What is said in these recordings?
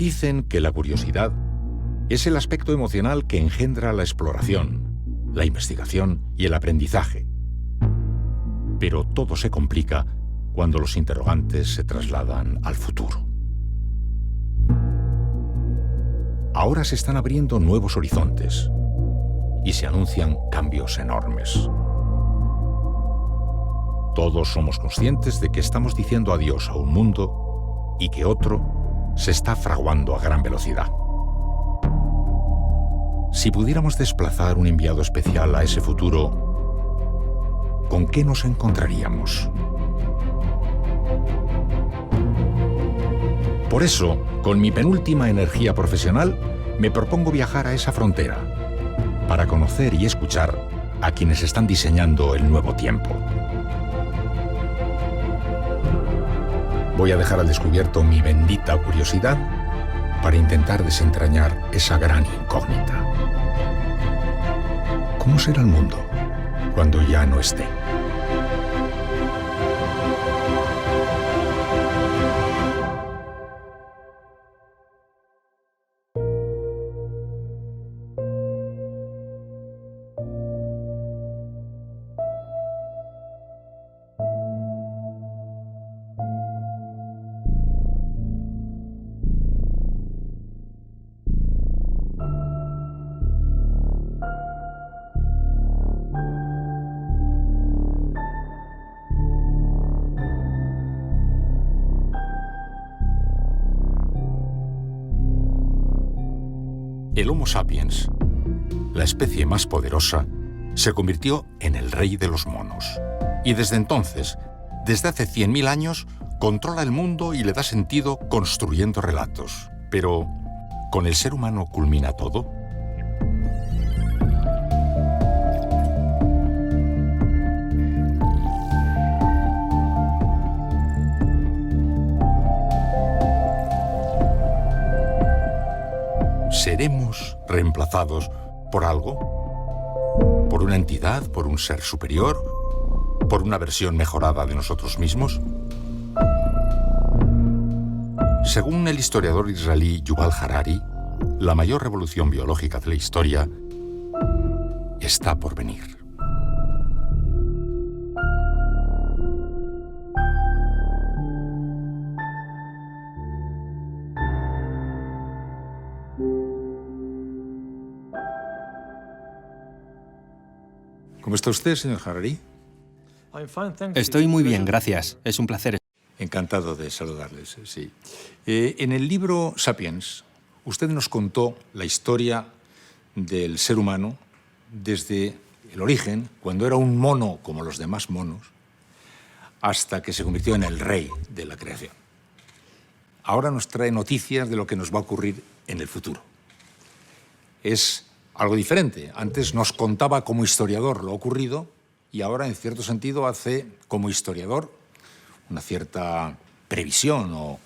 Dicen que la curiosidad es el aspecto emocional que engendra la exploración, la investigación y el aprendizaje. Pero todo se complica cuando los interrogantes se trasladan al futuro. Ahora se están abriendo nuevos horizontes y se anuncian cambios enormes. Todos somos conscientes de que estamos diciendo adiós a un mundo y que otro se está fraguando a gran velocidad. Si pudiéramos desplazar un enviado especial a ese futuro, ¿con qué nos encontraríamos? Por eso, con mi penúltima energía profesional, me propongo viajar a esa frontera para conocer y escuchar a quienes están diseñando el nuevo tiempo. Voy a dejar al descubierto mi bendita curiosidad para intentar desentrañar esa gran incógnita. ¿Cómo será el mundo cuando ya no esté? El Homo sapiens, la especie más poderosa, se convirtió en el rey de los monos. Y desde entonces, desde hace 100.000 años, controla el mundo y le da sentido construyendo relatos. Pero, ¿con el ser humano culmina todo? ¿Seremos reemplazados por algo? ¿Por una entidad? ¿Por un ser superior? ¿Por una versión mejorada de nosotros mismos? Según el historiador israelí Yuval Harari, la mayor revolución biológica de la historia está por venir. ¿Cómo está usted, señor Harari? Estoy muy bien, gracias. Es un placer. Encantado de saludarles, sí. En el libro Sapiens, usted nos contó la historia del ser humano desde el origen, cuando era un mono como los demás monos, hasta que se convirtió en el rey de la creación. Ahora nos trae noticias de lo que nos va a ocurrir en el futuro. Es algo diferente. Antes nos contaba como historiador lo ocurrido y ahora, en cierto sentido, hace como historiador una cierta previsión o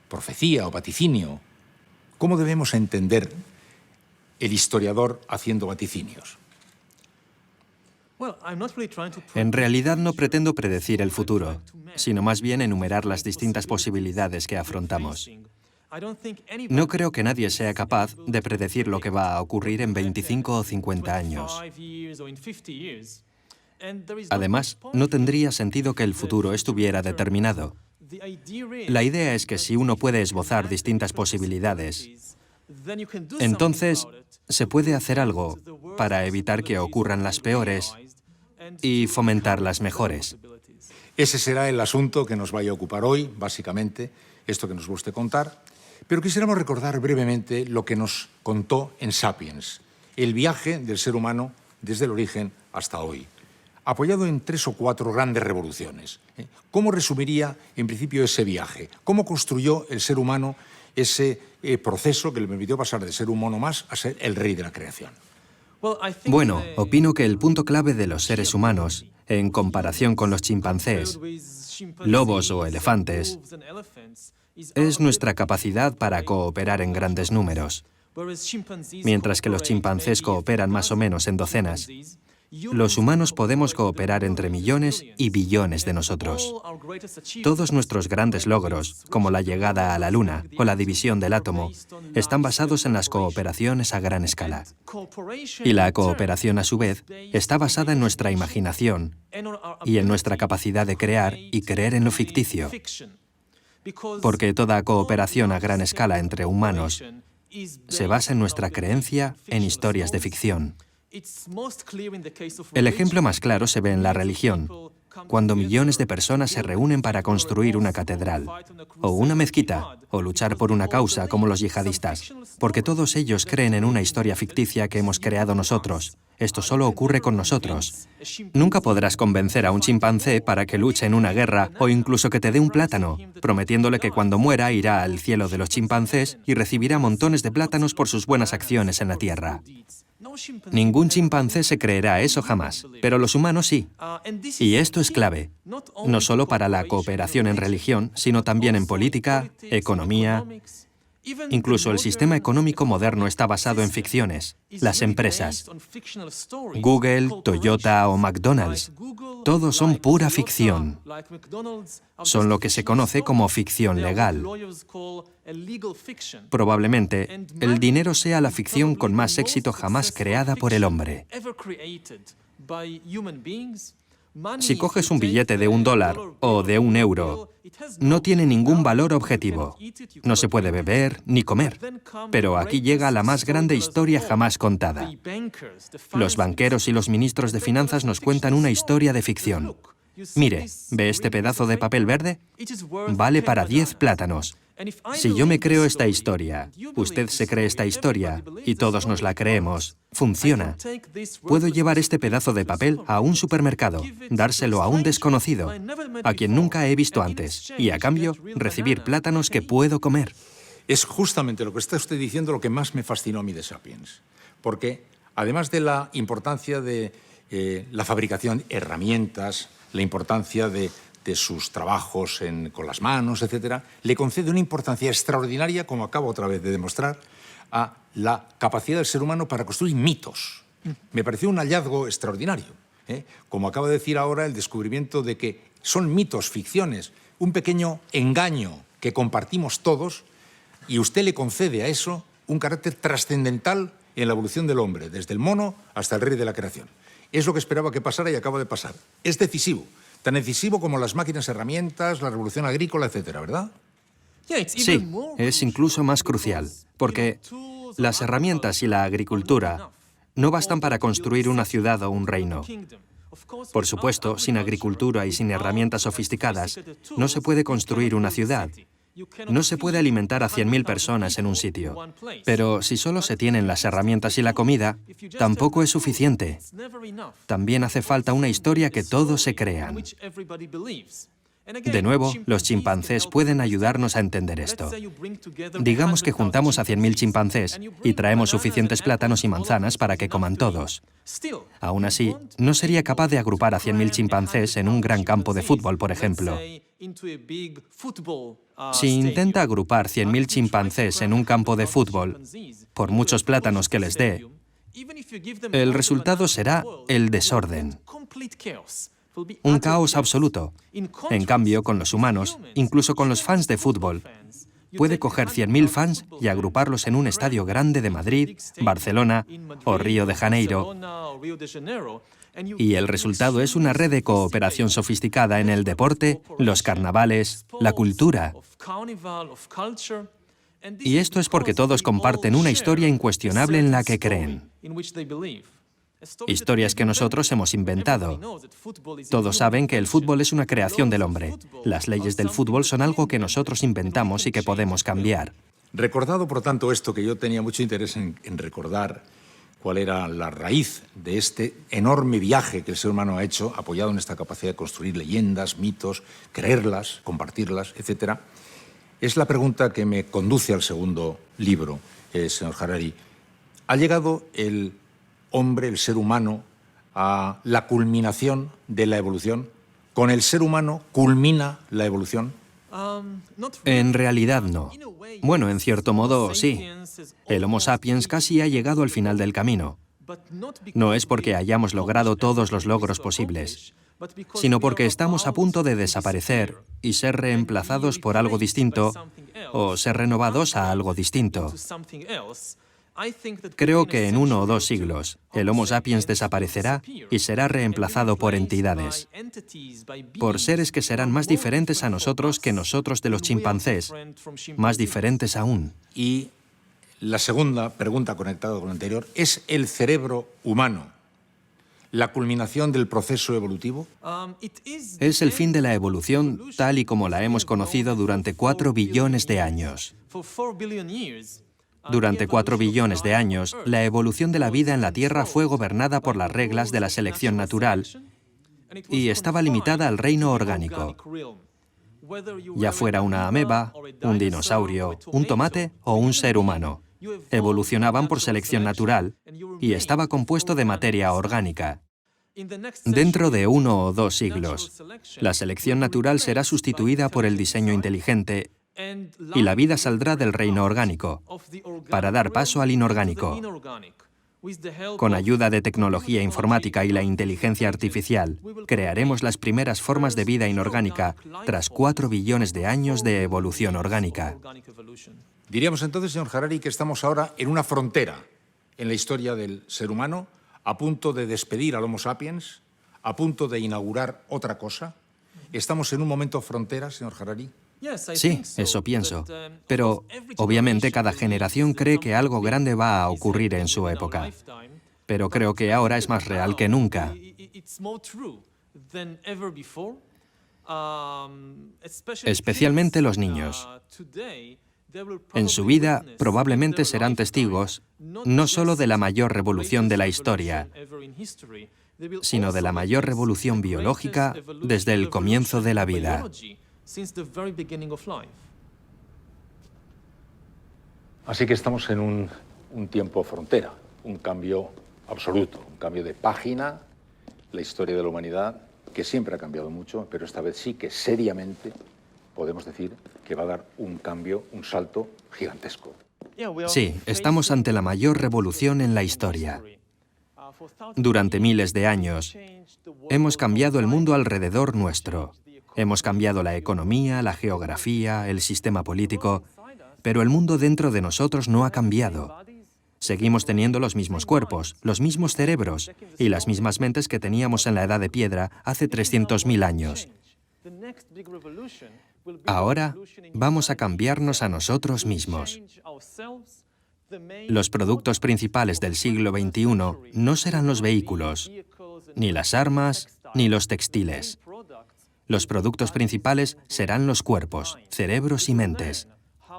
profecía o vaticinio. ¿Cómo debemos entender el historiador haciendo vaticinios? En realidad no pretendo predecir el futuro, sino más bien enumerar las distintas posibilidades que afrontamos. No creo que nadie sea capaz de predecir lo que va a ocurrir en 25 o 50 años. Además, no tendría sentido que el futuro estuviera determinado. La idea es que si uno puede esbozar distintas posibilidades, entonces se puede hacer algo para evitar que ocurran las peores y fomentar las mejores. Ese será el asunto que nos vaya a ocupar hoy, básicamente, esto que nos va usted contar. Pero quisiéramos recordar brevemente lo que nos contó en Sapiens, el viaje del ser humano desde el origen hasta hoy, apoyado en 3 o 4 grandes revoluciones. ¿Cómo resumiría, en principio, ese viaje? ¿Cómo construyó el ser humano ese proceso que le permitió pasar de ser un mono más a ser el rey de la creación? Bueno, opino que el punto clave de los seres humanos, en comparación con los chimpancés, lobos o elefantes, es nuestra capacidad para cooperar en grandes números. Mientras que los chimpancés cooperan más o menos en docenas, Los humanos podemos cooperar entre millones y billones de nosotros. Todos nuestros grandes logros, como la llegada a la Luna o la división del átomo, están basados en las cooperaciones a gran escala. Y la cooperación, a su vez, está basada en nuestra imaginación y en nuestra capacidad de crear y creer en lo ficticio. Porque toda cooperación a gran escala entre humanos se basa en nuestra creencia en historias de ficción. El ejemplo más claro se ve en la religión, cuando millones de personas se reúnen para construir una catedral, o una mezquita, o luchar por una causa como los yihadistas, porque todos ellos creen en una historia ficticia que hemos creado nosotros. Esto solo ocurre con nosotros. Nunca podrás convencer a un chimpancé para que luche en una guerra o incluso que te dé un plátano, prometiéndole que cuando muera irá al cielo de los chimpancés y recibirá montones de plátanos por sus buenas acciones en la tierra. Ningún chimpancé se creerá eso jamás, pero los humanos sí. Y esto es clave, no solo para la cooperación en religión, sino también en política, economía. Incluso el sistema económico moderno está basado en ficciones. Las empresas, Google, Toyota o McDonald's, todos son pura ficción. Son lo que se conoce como ficción legal. Probablemente, el dinero sea la ficción con más éxito jamás creada por el hombre. Si coges un billete de $1 o de €1, no tiene ningún valor objetivo. No se puede beber ni comer. Pero aquí llega la más grande historia jamás contada. Los banqueros y los ministros de finanzas nos cuentan una historia de ficción. Mire, ¿ve este pedazo de papel verde? Vale para 10 plátanos. Si yo me creo esta historia, usted se cree esta historia y todos nos la creemos, funciona. Puedo llevar este pedazo de papel a un supermercado, dárselo a un desconocido, a quien nunca he visto antes, y a cambio recibir plátanos que puedo comer. Es justamente lo que está usted diciendo lo que más me fascinó a mí de Sapiens. Porque además de la importancia de la fabricación de herramientas, la importancia de sus trabajos con las manos, etc., le concede una importancia extraordinaria, como acabo otra vez de demostrar, a la capacidad del ser humano para construir mitos. Me pareció un hallazgo extraordinario. Como acaba de decir ahora, el descubrimiento de que son mitos, ficciones, un pequeño engaño que compartimos todos, y usted le concede a eso un carácter trascendental en la evolución del hombre, desde el mono hasta el rey de la creación. Es lo que esperaba que pasara y acaba de pasar. Es decisivo. Tan decisivo como las máquinas herramientas, la revolución agrícola, etcétera, ¿verdad? Sí, es incluso más crucial, porque las herramientas y la agricultura no bastan para construir una ciudad o un reino. Por supuesto, sin agricultura y sin herramientas sofisticadas, no se puede construir una ciudad. No se puede alimentar a 100.000 personas en un sitio. Pero si solo se tienen las herramientas y la comida, tampoco es suficiente. También hace falta una historia que todos se crean. De nuevo, los chimpancés pueden ayudarnos a entender esto. Digamos que juntamos a 100.000 chimpancés y traemos suficientes plátanos y manzanas para que coman todos. Aún así, no sería capaz de agrupar a 100.000 chimpancés en un gran campo de fútbol, por ejemplo. Si intenta agrupar 100.000 chimpancés en un campo de fútbol, por muchos plátanos que les dé, el resultado será el desorden. Un caos absoluto. En cambio, con los humanos, incluso con los fans de fútbol, puede coger 100.000 fans y agruparlos en un estadio grande de Madrid, Barcelona o Río de Janeiro. Y el resultado es una red de cooperación sofisticada en el deporte, los carnavales, la cultura. Y esto es porque todos comparten una historia incuestionable en la que creen. Historias que nosotros hemos inventado. Todos saben que el fútbol es una creación del hombre. Las leyes del fútbol son algo que nosotros inventamos y que podemos cambiar. Recordado, por tanto, esto, que yo tenía mucho interés en recordar cuál era la raíz de este enorme viaje que el ser humano ha hecho, apoyado en esta capacidad de construir leyendas, mitos, creerlas, compartirlas, etc., es la pregunta que me conduce al segundo libro, señor Harari. ¿Ha llegado el hombre, el ser humano, a la culminación de la evolución? ¿Con el ser humano culmina la evolución? En realidad no. Bueno, en cierto modo sí. El Homo sapiens casi ha llegado al final del camino. No es porque hayamos logrado todos los logros posibles, sino porque estamos a punto de desaparecer y ser reemplazados por algo distinto o ser renovados a algo distinto. Creo que en 1 o 2 siglos, el Homo sapiens desaparecerá y será reemplazado por entidades, por seres que serán más diferentes a nosotros que nosotros de los chimpancés, más diferentes aún. Y la segunda pregunta conectada con la anterior, ¿es el cerebro humano la culminación del proceso evolutivo? Es el fin de la evolución tal y como la hemos conocido durante 4 billones de años. Durante 4 billones de años, la evolución de la vida en la Tierra fue gobernada por las reglas de la selección natural y estaba limitada al reino orgánico. Ya fuera una ameba, un dinosaurio, un tomate o un ser humano. Evolucionaban por selección natural y estaba compuesto de materia orgánica. Dentro de 1 o 2 siglos, la selección natural será sustituida por el diseño inteligente y la vida saldrá del reino orgánico para dar paso al inorgánico. Con ayuda de tecnología informática y la inteligencia artificial, crearemos las primeras formas de vida inorgánica tras 4 billones de años de evolución orgánica. Diríamos entonces, señor Harari, que estamos ahora en una frontera en la historia del ser humano, a punto de despedir al Homo sapiens, a punto de inaugurar otra cosa. ¿Estamos en un momento frontera, señor Harari? Sí, eso pienso. Pero, obviamente, cada generación cree que algo grande va a ocurrir en su época. Pero creo que ahora es más real que nunca. Especialmente los niños. En su vida, probablemente serán testigos no solo de la mayor revolución de la historia, sino de la mayor revolución biológica desde el comienzo de la vida. Así que estamos en un tiempo frontera, un cambio absoluto, un cambio de página, la historia de la humanidad, que siempre ha cambiado mucho, pero esta vez sí que seriamente podemos decir que va a dar un cambio, un salto gigantesco. Sí, estamos ante la mayor revolución en la historia. Durante miles de años, hemos cambiado el mundo alrededor nuestro. Hemos cambiado la economía, la geografía, el sistema político, pero el mundo dentro de nosotros no ha cambiado. Seguimos teniendo los mismos cuerpos, los mismos cerebros y las mismas mentes que teníamos en la Edad de Piedra hace 300.000 años. Ahora vamos a cambiarnos a nosotros mismos. Los productos principales del siglo XXI no serán los vehículos, ni las armas, ni los textiles. Los productos principales serán los cuerpos, cerebros y mentes.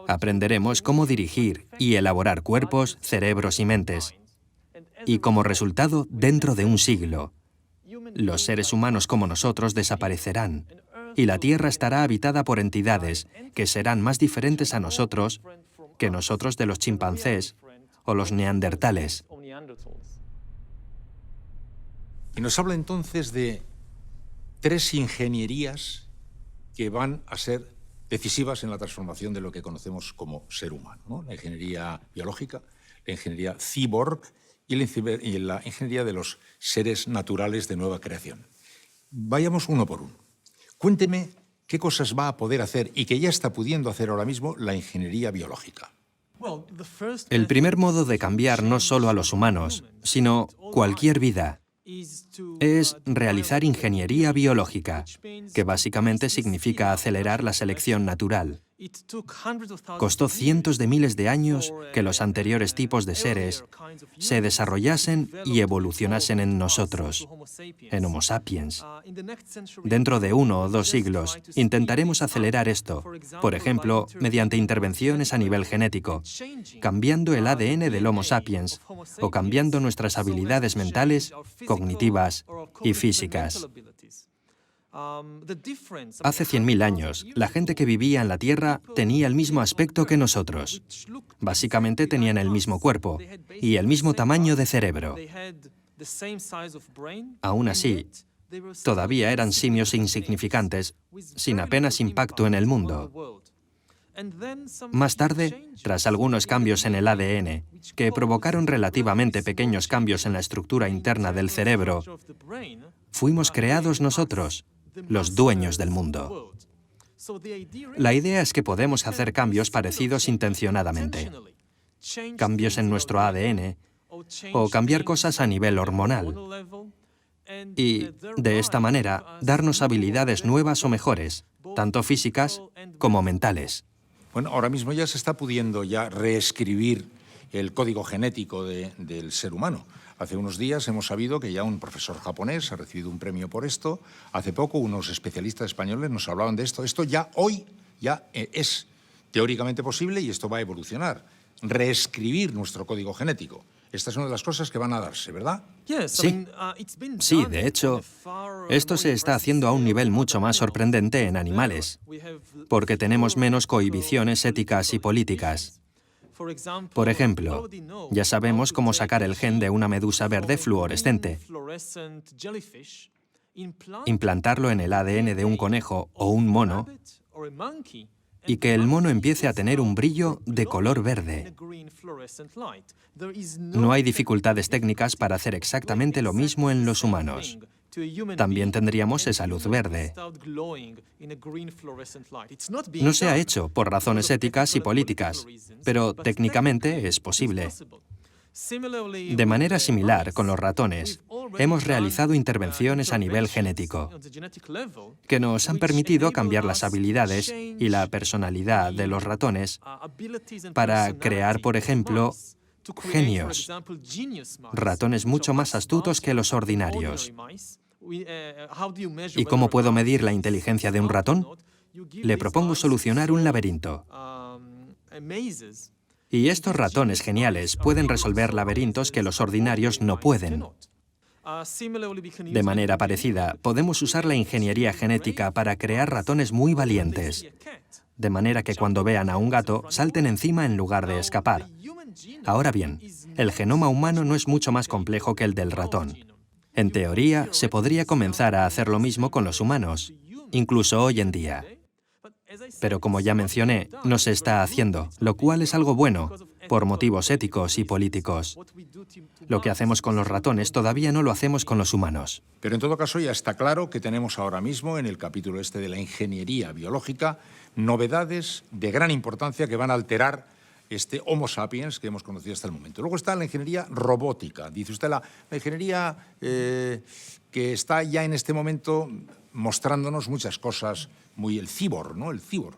Aprenderemos cómo dirigir y elaborar cuerpos, cerebros y mentes. Y como resultado, dentro de un siglo, los seres humanos como nosotros desaparecerán y la Tierra estará habitada por entidades que serán más diferentes a nosotros que nosotros de los chimpancés o los neandertales. Y nos habla entonces de 3 ingenierías que van a ser decisivas en la transformación de lo que conocemos como ser humano, ¿no? La ingeniería biológica, la ingeniería cyborg y la ingeniería de los seres naturales de nueva creación. Vayamos uno por uno. Cuénteme qué cosas va a poder hacer y que ya está pudiendo hacer ahora mismo la ingeniería biológica. El primer modo de cambiar no solo a los humanos, sino cualquier vida, es realizar ingeniería biológica, que básicamente significa acelerar la selección natural. Costó cientos de miles de años que los anteriores tipos de seres se desarrollasen y evolucionasen en nosotros, en Homo sapiens. Dentro de 1 o 2 siglos intentaremos acelerar esto, por ejemplo, mediante intervenciones a nivel genético, cambiando el ADN del Homo sapiens o cambiando nuestras habilidades mentales, cognitivas y físicas. Hace 100.000 años, la gente que vivía en la Tierra tenía el mismo aspecto que nosotros. Básicamente tenían el mismo cuerpo y el mismo tamaño de cerebro. Aún así, todavía eran simios insignificantes, sin apenas impacto en el mundo. Más tarde, tras algunos cambios en el ADN, que provocaron relativamente pequeños cambios en la estructura interna del cerebro, fuimos creados nosotros, los dueños del mundo. La idea es que podemos hacer cambios parecidos intencionadamente. Cambios en nuestro ADN o cambiar cosas a nivel hormonal. Y, de esta manera, darnos habilidades nuevas o mejores, tanto físicas como mentales. Bueno, ahora mismo ya se está pudiendo ya reescribir el código genético del ser humano. Hace unos días hemos sabido que ya un profesor japonés ha recibido un premio por esto. Hace poco unos especialistas españoles nos hablaban de esto. Esto ya hoy ya es teóricamente posible y esto va a evolucionar. Reescribir nuestro código genético. Esta es una de las cosas que van a darse, ¿verdad? Sí, de hecho, esto se está haciendo a un nivel mucho más sorprendente en animales, porque tenemos menos cohibiciones éticas y políticas. Por ejemplo, ya sabemos cómo sacar el gen de una medusa verde fluorescente, implantarlo en el ADN de un conejo o un mono y que el mono empiece a tener un brillo de color verde. No hay dificultades técnicas para hacer exactamente lo mismo en los humanos. También tendríamos esa luz verde. No se ha hecho por razones éticas y políticas, pero técnicamente es posible. De manera similar, con los ratones, hemos realizado intervenciones a nivel genético, que nos han permitido cambiar las habilidades y la personalidad de los ratones para crear, por ejemplo, genios, ratones mucho más astutos que los ordinarios. ¿Y cómo puedo medir la inteligencia de un ratón? Le propongo solucionar un laberinto. Y estos ratones geniales pueden resolver laberintos que los ordinarios no pueden. De manera parecida, podemos usar la ingeniería genética para crear ratones muy valientes, de manera que cuando vean a un gato salten encima en lugar de escapar. Ahora bien, el genoma humano no es mucho más complejo que el del ratón. En teoría, se podría comenzar a hacer lo mismo con los humanos, incluso hoy en día. Pero como ya mencioné, no se está haciendo, lo cual es algo bueno, por motivos éticos y políticos. Lo que hacemos con los ratones todavía no lo hacemos con los humanos. Pero en todo caso ya está claro que tenemos ahora mismo, en el capítulo este de la ingeniería biológica, novedades de gran importancia que van a alterar este Homo sapiens que hemos conocido hasta el momento. Luego está la ingeniería robótica. Dice usted la ingeniería que está ya en este momento mostrándonos muchas cosas, muy el cyborg, ¿no? El cyborg.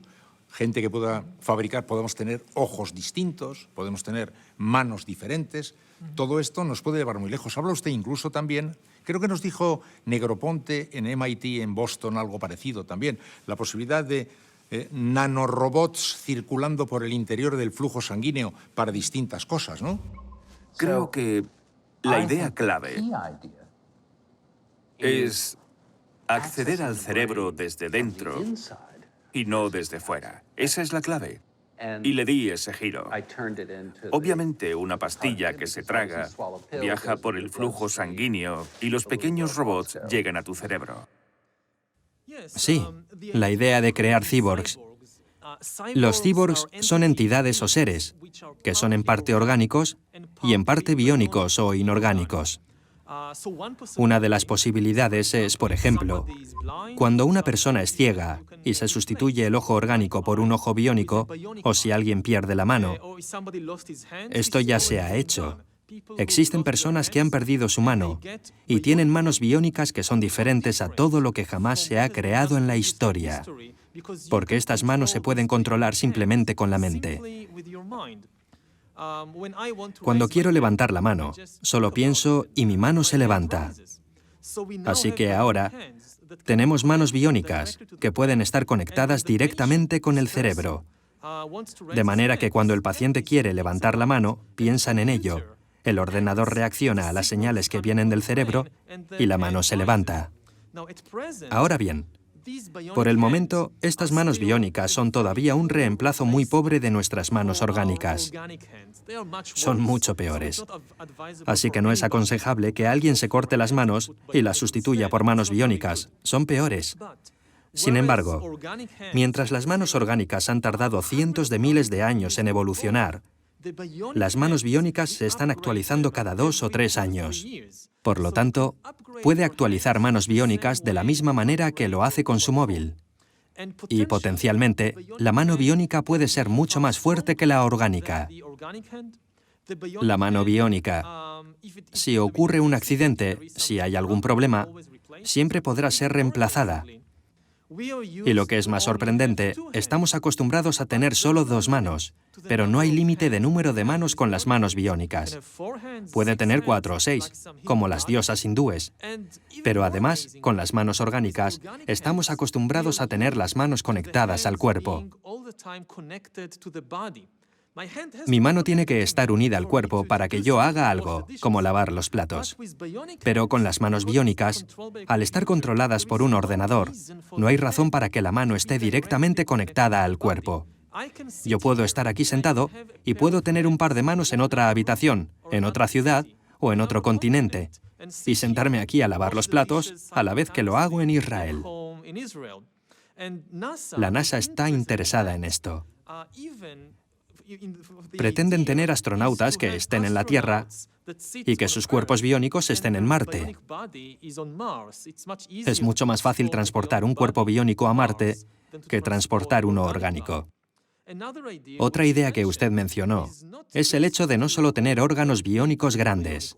Gente que pueda fabricar, podemos tener ojos distintos, podemos tener manos diferentes. Todo esto nos puede llevar muy lejos. Habla usted incluso también, creo que nos dijo Negroponte en MIT, en Boston, algo parecido también, la posibilidad de nanorobots circulando por el interior del flujo sanguíneo para distintas cosas, ¿no? Creo que la idea clave es acceder al cerebro desde dentro y no desde fuera. Esa es la clave. Y le di ese giro. Obviamente, una pastilla que se traga viaja por el flujo sanguíneo y los pequeños robots llegan a tu cerebro. Sí, la idea de crear cyborgs. Los cyborgs son entidades o seres, que son en parte orgánicos y en parte biónicos o inorgánicos. Una de las posibilidades es, por ejemplo, cuando una persona es ciega y se sustituye el ojo orgánico por un ojo biónico, o si alguien pierde la mano. Esto ya se ha hecho. Existen personas que han perdido su mano y tienen manos biónicas que son diferentes a todo lo que jamás se ha creado en la historia, porque estas manos se pueden controlar simplemente con la mente. Cuando quiero levantar la mano, solo pienso y mi mano se levanta. Así que ahora tenemos manos biónicas que pueden estar conectadas directamente con el cerebro, de manera que cuando el paciente quiere levantar la mano, piensan en ello. El ordenador reacciona a las señales que vienen del cerebro y la mano se levanta. Ahora bien, por el momento, estas manos biónicas son todavía un reemplazo muy pobre de nuestras manos orgánicas. Son mucho peores. Así que no es aconsejable que alguien se corte las manos y las sustituya por manos biónicas. Son peores. Sin embargo, mientras las manos orgánicas han tardado cientos de miles de años en evolucionar, las manos biónicas se están actualizando cada 2 o 3 años. Por lo tanto, puede actualizar manos biónicas de la misma manera que lo hace con su móvil. Y potencialmente, la mano biónica puede ser mucho más fuerte que la orgánica. La mano biónica, si ocurre un accidente, si hay algún problema, siempre podrá ser reemplazada. Y lo que es más sorprendente, estamos acostumbrados a tener solo 2 manos, pero no hay límite de número de manos con las manos biónicas. Puede tener 4 o 6, como las diosas hindúes. Pero además, con las manos orgánicas, estamos acostumbrados a tener las manos conectadas al cuerpo. Mi mano tiene que estar unida al cuerpo para que yo haga algo, como lavar los platos. Pero con las manos biónicas, al estar controladas por un ordenador, no hay razón para que la mano esté directamente conectada al cuerpo. Yo puedo estar aquí sentado y puedo tener un par de manos en otra habitación, en otra ciudad o en otro continente, y sentarme aquí a lavar los platos a la vez que lo hago en Israel. La NASA está interesada en esto. Pretenden tener astronautas que estén en la Tierra y que sus cuerpos biónicos estén en Marte. Es mucho más fácil transportar un cuerpo biónico a Marte que transportar uno orgánico. Otra idea que usted mencionó es el hecho de no solo tener órganos biónicos grandes,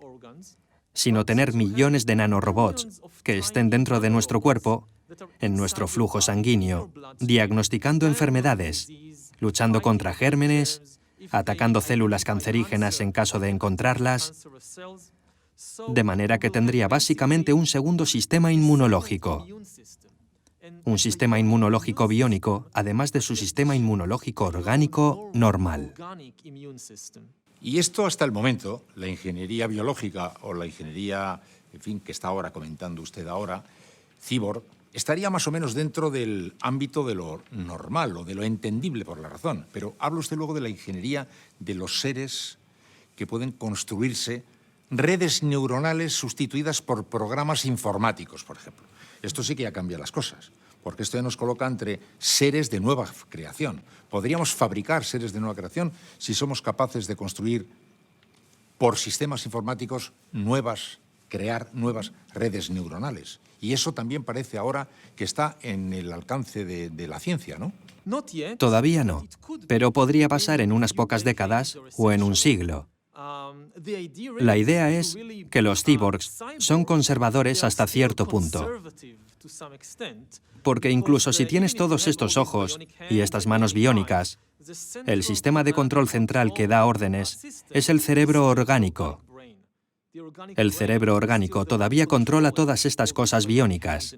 sino tener millones de nanorobots que estén dentro de nuestro cuerpo, en nuestro flujo sanguíneo, diagnosticando enfermedades, luchando contra gérmenes, atacando células cancerígenas en caso de encontrarlas, de manera que tendría básicamente un segundo sistema inmunológico. Un sistema inmunológico biónico, además de su sistema inmunológico orgánico normal. Y esto hasta el momento, la ingeniería biológica o la ingeniería, en fin, que está ahora comentando usted ahora, cyborg, estaría más o menos dentro del ámbito de lo normal o de lo entendible por la razón. Pero habla usted luego de la ingeniería de los seres que pueden construirse redes neuronales sustituidas por programas informáticos, por ejemplo. Esto sí que ya cambia las cosas, porque esto ya nos coloca entre seres de nueva creación. Podríamos fabricar seres de nueva creación si somos capaces de construir por sistemas informáticos crear nuevas redes neuronales. Y eso también parece ahora que está en el alcance de la ciencia, ¿no? Todavía no, pero podría pasar en unas pocas décadas o en un siglo. La idea es que los cyborgs son conservadores hasta cierto punto. Porque incluso si tienes todos estos ojos y estas manos biónicas, el sistema de control central que da órdenes es el cerebro orgánico. El cerebro orgánico todavía controla todas estas cosas biónicas.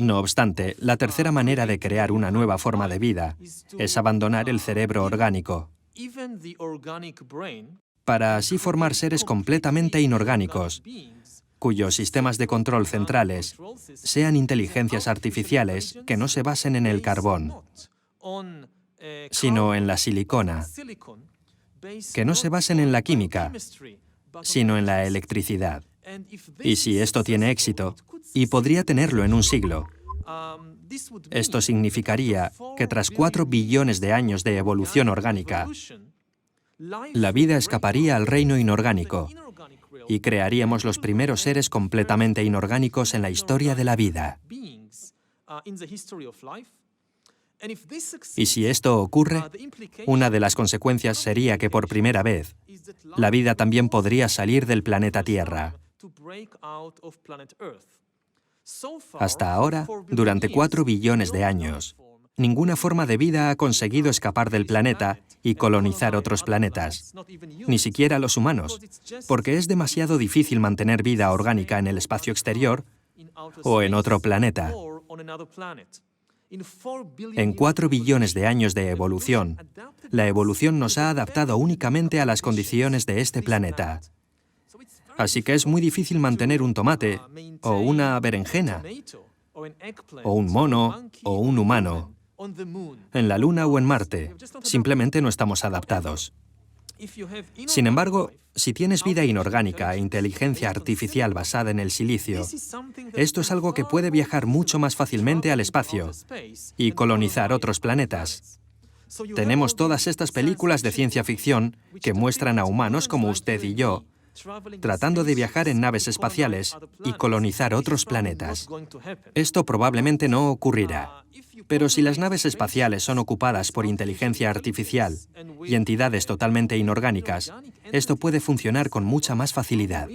No obstante, la tercera manera de crear una nueva forma de vida es abandonar el cerebro orgánico, para así formar seres completamente inorgánicos, cuyos sistemas de control centrales sean inteligencias artificiales que no se basen en el carbón, sino en la silicona, que no se basen en la química, sino en la electricidad. Y si esto tiene éxito, y podría tenerlo en un siglo, esto significaría que tras 4 billones de años de evolución orgánica, la vida escaparía al reino inorgánico y crearíamos los primeros seres completamente inorgánicos en la historia de la vida. Y si esto ocurre, una de las consecuencias sería que por primera vez, la vida también podría salir del planeta Tierra. Hasta ahora, durante 4 billones de años, ninguna forma de vida ha conseguido escapar del planeta y colonizar otros planetas, ni siquiera los humanos, porque es demasiado difícil mantener vida orgánica en el espacio exterior o en otro planeta. En 4 billones de años de evolución, la evolución nos ha adaptado únicamente a las condiciones de este planeta. Así que es muy difícil mantener un tomate, o una berenjena, o un mono, o un humano, en la Luna o en Marte. Simplemente no estamos adaptados. Sin embargo, si tienes vida inorgánica e inteligencia artificial basada en el silicio, esto es algo que puede viajar mucho más fácilmente al espacio y colonizar otros planetas. Tenemos todas estas películas de ciencia ficción que muestran a humanos como usted y yo tratando de viajar en naves espaciales y colonizar otros planetas. Esto probablemente no ocurrirá. Pero si las naves espaciales son ocupadas por inteligencia artificial y entidades totalmente inorgánicas, esto puede funcionar con mucha más facilidad.